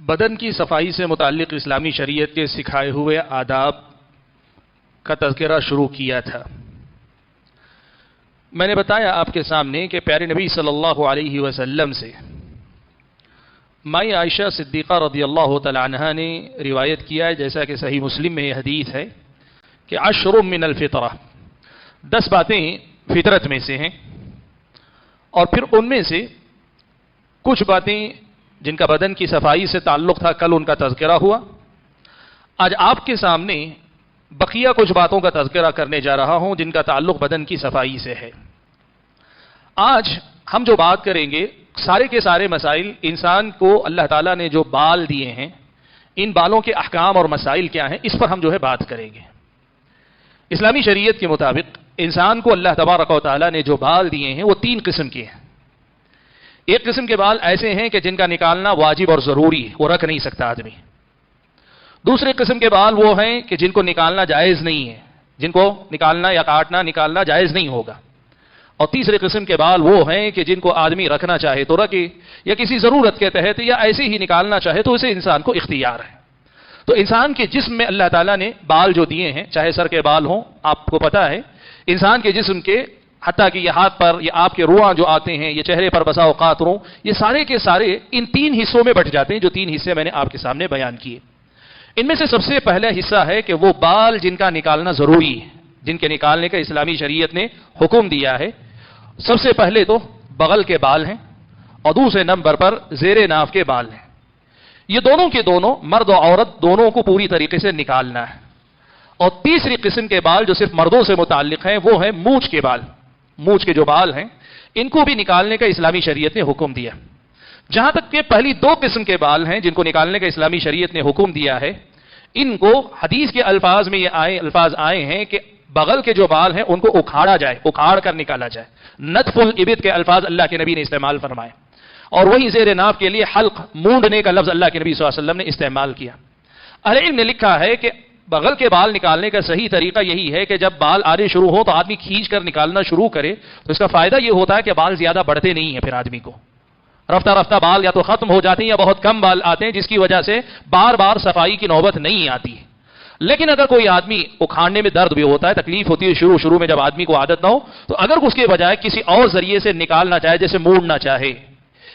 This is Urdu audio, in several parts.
بدن کی صفائی سے متعلق اسلامی شریعت کے سکھائے ہوئے آداب کا تذکرہ شروع کیا تھا۔ میں نے بتایا آپ کے سامنے کہ پیارے نبی صلی اللہ علیہ وسلم سے مائی عائشہ صدیقہ رضی اللہ تعالی عنہا نے روایت کیا ہے، جیسا کہ صحیح مسلم میں یہ حدیث ہے کہ 10 من الفطرہ، 10 باتیں فطرت میں سے ہیں، اور پھر ان میں سے کچھ باتیں جن کا بدن کی صفائی سے تعلق تھا، کل ان کا تذکرہ ہوا۔ آج آپ کے سامنے بقیہ کچھ باتوں کا تذکرہ کرنے جا رہا ہوں جن کا تعلق بدن کی صفائی سے ہے۔ آج ہم جو بات کریں گے، سارے کے سارے مسائل، انسان کو اللہ تعالیٰ نے جو بال دیے ہیں، ان بالوں کے احکام اور مسائل کیا ہیں، اس پر ہم جو ہے بات کریں گے۔ اسلامی شریعت کے مطابق انسان کو اللہ تبارک و تعالیٰ نے جو بال دیے ہیں وہ 3 قسم کے ہیں۔ ایک قسم کے بال ایسے ہیں کہ جن کا نکالنا واجب اور ضروری ہے، وہ رکھ نہیں سکتا آدمی۔ دوسرے قسم کے بال وہ ہیں کہ جن کو نکالنا جائز نہیں ہے، جن کو نکالنا یا کاٹنا نکالنا جائز نہیں ہوگا۔ اور تیسرے قسم کے بال وہ ہیں کہ جن کو آدمی رکھنا چاہے تو رکھے، یا کسی ضرورت کے تحت یا ایسے ہی نکالنا چاہے تو اسے انسان کو اختیار ہے۔ تو انسان کے جسم میں اللہ تعالیٰ نے بال جو دیے ہیں، چاہے سر کے بال ہوں، آپ کو پتا ہے انسان کے جسم کے، حتیٰ کہ یہ ہاتھ پر یا آپ کے رواں جو آتے ہیں، یہ چہرے پر بسا اوقات روں، یہ سارے کے سارے ان 3 حصوں میں بٹ جاتے ہیں، جو 3 حصے میں نے آپ کے سامنے بیان کیے۔ ان میں سے سب سے پہلا حصہ ہے کہ وہ بال جن کا نکالنا ضروری ہے، جن کے نکالنے کا اسلامی شریعت نے حکم دیا ہے۔ سب سے پہلے تو بغل کے بال ہیں، اور دوسرے نمبر پر زیر ناف کے بال ہیں۔ یہ دونوں کے دونوں، مرد و عورت دونوں کو پوری طریقے سے نکالنا ہے۔ اور تیسری قسم کے بال جو صرف مردوں سے متعلق ہیں، وہ ہیں مونچھ کے بال۔ مونچھ کے جو بال ہیں، ان کو بھی نکالنے کا اسلامی شریعت نے حکم دیا۔ جہاں تک کہ پہلی 2 قسم کے بال ہیں جن کو نکالنے کا اسلامی شریعت نے حکم دیا ہے، ان کو حدیث کے الفاظ میں یہ الفاظ آئے ہیں کہ بغل کے جو بال ہیں ان کو اکھاڑا جائے، اکھاڑ کر نکالا جائے۔ نتف الابط کے الفاظ اللہ کے نبی نے استعمال فرمائے، اور وہیں زیر ناف کے لیے حلق، مونڈنے کا لفظ اللہ کے نبی صلی اللہ علیہ وسلم نے استعمال کیا۔ اہل علم نے لکھا ہے کہ بغل کے بال نکالنے کا صحیح طریقہ یہی ہے کہ جب بال آنے شروع ہو تو آدمی کھینچ کر نکالنا شروع کرے، تو اس کا فائدہ یہ ہوتا ہے کہ بال زیادہ بڑھتے نہیں ہیں، پھر آدمی کو رفتہ رفتہ بال یا تو ختم ہو جاتے ہیں یا بہت کم بال آتے ہیں، جس کی وجہ سے بار بار صفائی کی نوبت نہیں آتی ہے۔ لیکن اگر کوئی آدمی اکھاڑنے میں درد بھی ہوتا ہے، تکلیف ہوتی ہے شروع میں، جب آدمی کو عادت نہ ہو، تو اگر اس کے بجائے کسی اور ذریعے سے نکالنا چاہے، جیسے موڑنا چاہے،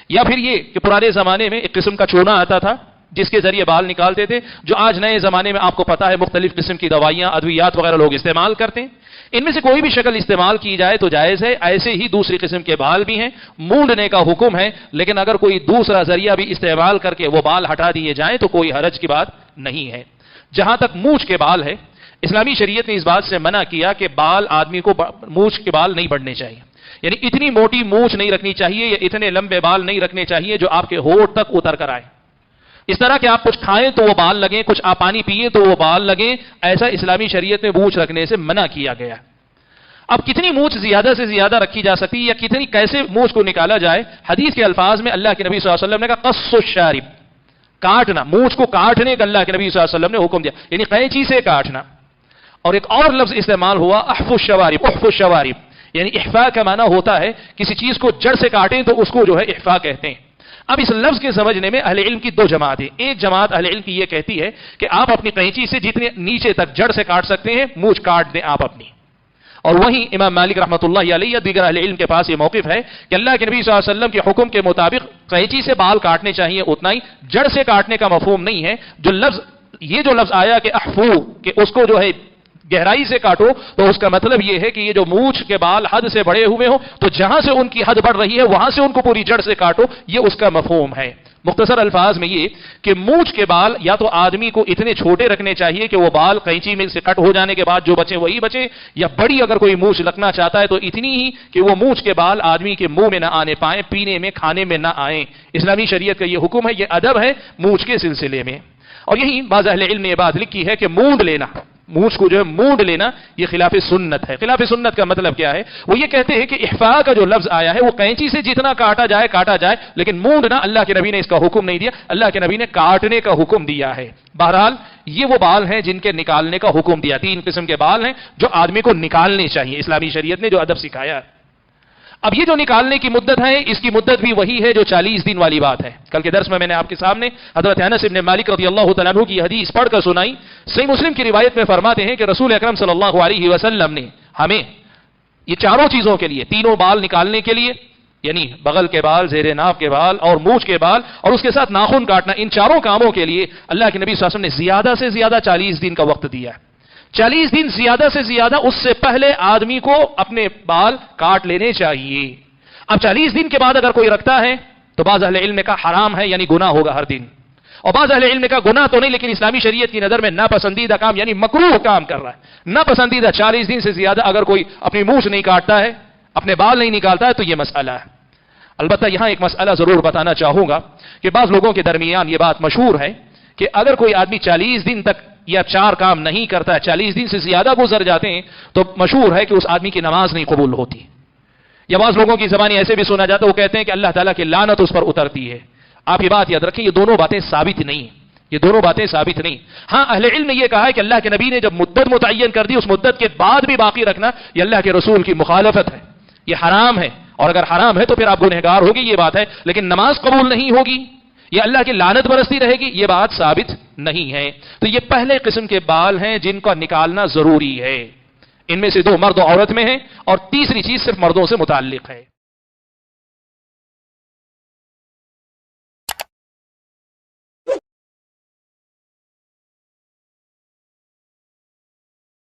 یا پھر یہ کہ پرانے زمانے میں ایک قسم کا چونا آتا تھا جس کے ذریعے بال نکالتے تھے، جو آج نئے زمانے میں آپ کو پتا ہے مختلف قسم کی دوائیاں، ادویات وغیرہ لوگ استعمال کرتے ہیں، ان میں سے کوئی بھی شکل استعمال کی جائے تو جائز ہے۔ ایسے ہی دوسری قسم کے بال بھی ہیں، مونڈنے کا حکم ہے، لیکن اگر کوئی دوسرا ذریعہ بھی استعمال کر کے وہ بال ہٹا دیے جائیں تو کوئی حرج کی بات نہیں ہے۔ جہاں تک مونچھ کے بال ہے، اسلامی شریعت نے اس بات سے منع کیا کہ بال آدمی کو مونچھ کے بال نہیں بڑھنے چاہیے، یعنی اتنی موٹی مونچھ نہیں رکھنی چاہیے یا اتنے لمبے بال نہیں رکھنے چاہیے جو آپ کے ہونٹ تک اتر کر آئے۔ اس طرح کہ آپ کچھ کھائیں تو وہ بال لگیں، کچھ آپ پانی پیئیں تو وہ بال لگیں، ایسا اسلامی شریعت میں مونچھ رکھنے سے منع کیا گیا۔ اب کتنی مونچھ زیادہ سے زیادہ رکھی جا سکتی ہے یا کیسے مونچھ کو نکالا جائے، حدیث کے الفاظ میں اللہ کے نبی صلی اللہ علیہ وسلم نے کہا قص الشارب، کاٹنا، مونچھ کو کاٹنے کا اللہ کے نبی صلی اللہ علیہ وسلم نے حکم دیا، یعنی قینچی سے کاٹنا۔ اور ایک اور لفظ استعمال ہوا احف الشوارب، احف الشوارب، یعنی احفاء کا معنی ہوتا ہے کسی چیز کو جڑ سے کاٹیں تو اس کو جو ہے احفاء کہتے ہیں۔ اب اس لفظ کے سمجھنے میں اہل علم کی 2 جماعتیں، ایک جماعت اہل علم کی یہ کہتی ہے کہ آپ اپنی قینچی سے جتنے نیچے تک جڑ سے کاٹ سکتے ہیں مونچھ کاٹ دیں آپ اپنی۔ اور وہیں امام مالک رحمۃ اللہ علیہ یا دیگر اہل علم کے پاس یہ موقف ہے کہ اللہ کے نبی صلی اللہ علیہ وسلم کے حکم کے مطابق قینچی سے بال کاٹنے چاہیے اتنا ہی، جڑ سے کاٹنے کا مفہوم نہیں ہے۔ یہ جو لفظ آیا کہ احفو، کہ اس کو جو ہے گہرائی سے کاٹو، تو اس کا مطلب یہ ہے کہ یہ جو مونچھ کے بال حد سے بڑے ہوئے ہوں تو جہاں سے ان کی حد بڑھ رہی ہے وہاں سے ان کو پوری جڑ سے کاٹو، یہ اس کا مفہوم ہے۔ مختصر الفاظ میں یہ کہ مونچھ کے بال یا تو آدمی کو اتنے چھوٹے رکھنے چاہیے کہ وہ بال قینچی میں سے کٹ ہو جانے کے بعد جو بچے وہی بچے، یا بڑی اگر کوئی مونچھ رکھنا چاہتا ہے تو اتنی ہی کہ وہ مونچھ کے بال آدمی کے منہ میں نہ آنے پائیں، پینے میں کھانے میں نہ آئیں۔ اسلامی شریعت کا یہ حکم ہے، یہ ادب ہے مونچھ کے سلسلے میں۔ اور یہی بعض اہل علم نے یہ بات لکھی ہے کہ مونڈ لینا، مونچھ کو جو ہے مونڈ لینا، یہ خلاف سنت ہے۔ خلاف سنت کا مطلب کیا ہے؟ وہ یہ کہتے ہیں کہ احفاء کا جو لفظ آیا ہے وہ قینچی سے جتنا کاٹا جائے، لیکن مونڈنا اللہ کے نبی نے اس کا حکم نہیں دیا، اللہ کے نبی نے کاٹنے کا حکم دیا ہے۔ بہرحال یہ وہ بال ہیں جن کے نکالنے کا حکم دیا۔ 3 قسم کے بال ہیں جو آدمی کو نکالنے چاہیے، اسلامی شریعت نے جو ادب سکھایا۔ اب یہ جو نکالنے کی مدت ہے اس کی مدت بھی وہی ہے جو 40 دن والی بات ہے. کل کے درس میں نے آپ کے سامنے حضرت انس بن مالک رضی اللہ تعالیٰ عنہ کی حدیث پڑھ کر سنائی. صحیح مسلم کی روایت میں فرماتے ہیں کہ رسول اکرم صلی اللہ علیہ وسلم نے ہمیں یہ چاروں چیزوں کے لیے، تینوں بال نکالنے کے لیے، یعنی بغل کے بال، زیر ناف کے بال اور مونچھ کے بال اور اس کے ساتھ ناخن کاٹنا، ان چاروں کاموں کے لیے اللہ کے نبی صلی اللہ علیہ وسلم نے زیادہ سے زیادہ 40 دن کا وقت دیا ہے. 40 دن زیادہ سے زیادہ، اس سے پہلے آدمی کو اپنے بال کاٹ لینے چاہیے. اب 40 دن کے بعد اگر کوئی رکھتا ہے تو بعض اہل علم کا حرام ہے، یعنی گناہ ہوگا ہر دن، اور بعض اہل علم کا گناہ تو نہیں لیکن اسلامی شریعت کی نظر میں ناپسندیدہ کام یعنی مکروہ کام کر رہا ہے. ناپسندیدہ 40 دن سے زیادہ اگر کوئی اپنی مونچھ نہیں کاٹتا ہے، اپنے بال نہیں نکالتا ہے تو یہ مسئلہ ہے. البتہ یہاں ایک مسئلہ ضرور بتانا چاہوں گا کہ بعض لوگوں کے درمیان یہ بات مشہور ہے کہ اگر کوئی آدمی 40 دن تک یا 4 کام نہیں کرتا ہے، 40 دن سے زیادہ گزر جاتے ہیں تو مشہور ہے کہ اس آدمی کی نماز نہیں قبول ہوتی. یا بعض لوگوں کی زبانی ایسے بھی سنا جاتا ہے، وہ کہتے ہیں کہ اللہ تعالیٰ کی لعنت اس پر اترتی ہے. آپ یہ بات یاد رکھیں، یہ دونوں باتیں ثابت نہیں ہیں، یہ دونوں باتیں ثابت نہیں. ہاں اہل علم نے یہ کہا ہے کہ اللہ کے نبی نے جب مدت متعین کر دی، اس مدت کے بعد بھی باقی رکھنا یہ اللہ کے رسول کی مخالفت ہے، یہ حرام ہے. اور اگر حرام ہے تو پھر آپ گنہگار ہوگی، یہ بات ہے. لیکن نماز قبول نہیں ہوگی یا اللہ کی لعنت برستی رہے گی، یہ بات ثابت نہیں ہے. تو یہ پہلے قسم کے بال ہیں جن کا نکالنا ضروری ہے. ان میں سے 2 مرد و عورت میں ہیں اور تیسری چیز صرف مردوں سے متعلق ہے.